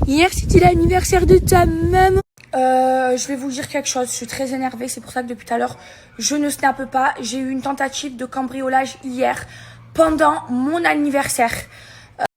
Hier, c'était l'anniversaire de ta maman. Je vais vous dire quelque chose. Je suis très énervée. C'est pour ça que depuis tout à l'heure, je ne snappe pas. J'ai eu une tentative de cambriolage hier pendant mon anniversaire.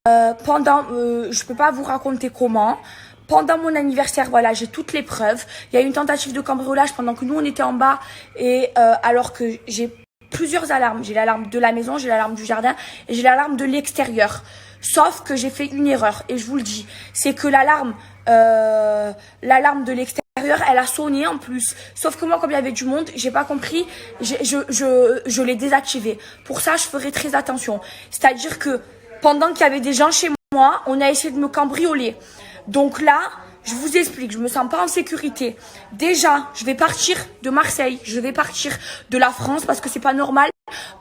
Je peux pas vous raconter comment. Pendant mon anniversaire, voilà, j'ai toutes les preuves. Il y a eu une tentative de cambriolage pendant que nous, on était en bas. Et alors que j'ai plusieurs alarmes. J'ai l'alarme de la maison, j'ai l'alarme du jardin et j'ai l'alarme de l'extérieur. Sauf que j'ai fait une erreur. Et je vous le dis, c'est que l'alarme de l'extérieur, elle a sonné en plus. Sauf que moi, comme il y avait du monde, j'ai pas compris. Je l'ai désactivé. Pour ça, je ferai très attention. C'est-à-dire que pendant qu'il y avait des gens chez moi, on a essayé de me cambrioler. Donc là, je vous explique, je me sens pas en sécurité. Déjà, je vais partir de Marseille, je vais partir de la France parce que c'est pas normal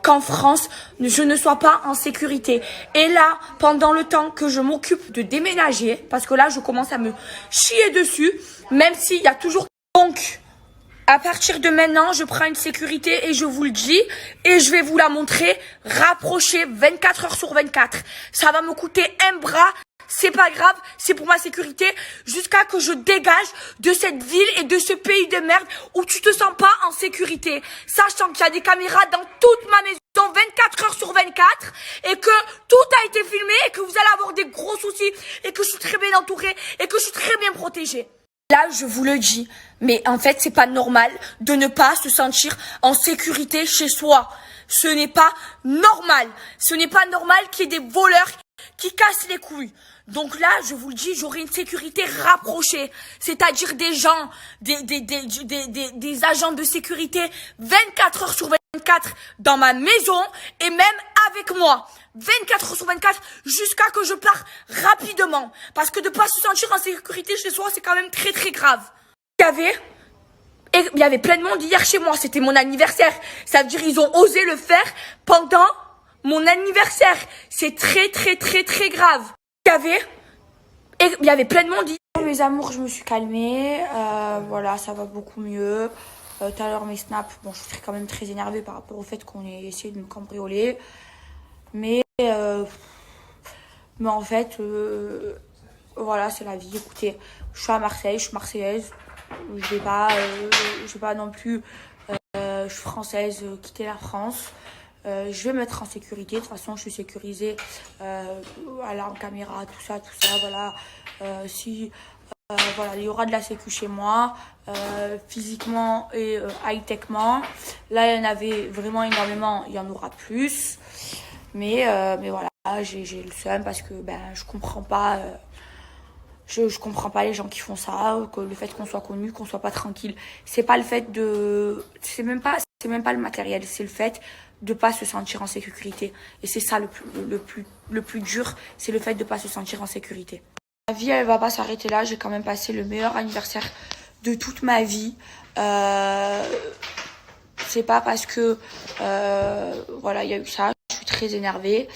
qu'en France, je ne sois pas en sécurité. Et là, pendant le temps que je m'occupe de déménager, parce que là, je commence à me chier dessus, même s'il y a toujours... Donc, à partir de maintenant, je prends une sécurité et je vous le dis, et je vais vous la montrer, rapprochée 24 heures sur 24. Ça va me coûter un bras. C'est pas grave, c'est pour ma sécurité, jusqu'à que je dégage de cette ville et de ce pays de merde où tu te sens pas en sécurité. Sachant qu'il y a des caméras dans toute ma maison 24 heures sur 24 et que tout a été filmé et que vous allez avoir des gros soucis et que je suis très bien entourée et que je suis très bien protégée. Là, je vous le dis, mais en fait, c'est pas normal de ne pas se sentir en sécurité chez soi. Ce n'est pas normal. Ce n'est pas normal qu'il y ait des voleurs qui cassent les couilles. Donc là, je vous le dis, j'aurai une sécurité rapprochée. C'est-à-dire des gens, des agents de sécurité 24 heures sur 24 dans ma maison et même avec moi. 24 heures sur 24 jusqu'à que je parte rapidement. Parce que de pas se sentir en sécurité chez soi, c'est quand même très très grave. Il y avait plein de monde hier chez moi. C'était mon anniversaire. Ça veut dire ils ont osé le faire pendant mon anniversaire. C'est très très très très grave. Il y avait plein de monde. Mes amours, je me suis calmée. Voilà, ça va beaucoup mieux. Tout à l'heure, mes snaps, bon, je suis quand même très énervée par rapport au fait qu'on ait essayé de me cambrioler. Mais en fait, voilà, c'est la vie. Écoutez, je suis à Marseille, je suis marseillaise. Je vais pas non plus, je suis française, quitter la France. Je vais me mettre en sécurité. De toute façon, je suis sécurisée. Alarme, caméra, tout ça, voilà. Voilà, il y aura de la sécu chez moi, physiquement et high-techement. Là, il y en avait vraiment énormément, il y en aura plus. Mais voilà, j'ai le seum parce que je comprends pas. Je comprends pas les gens qui font ça, que le fait qu'on soit connu, qu'on soit pas tranquille. C'est pas le fait de, c'est même pas le matériel, c'est le fait de pas se sentir en sécurité. Et c'est ça le plus dur, c'est le fait de pas se sentir en sécurité. Ma vie, elle va pas s'arrêter là. J'ai quand même passé le meilleur anniversaire de toute ma vie. C'est pas parce que voilà, il y a eu ça. Je suis très énervée,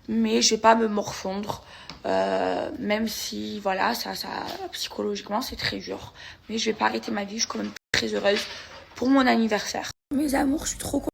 mais je vais pas me morfondre. Même si voilà, ça psychologiquement c'est très dur, mais je vais pas arrêter ma vie. Je suis quand même très heureuse pour mon anniversaire. Mes amours, je suis trop contente.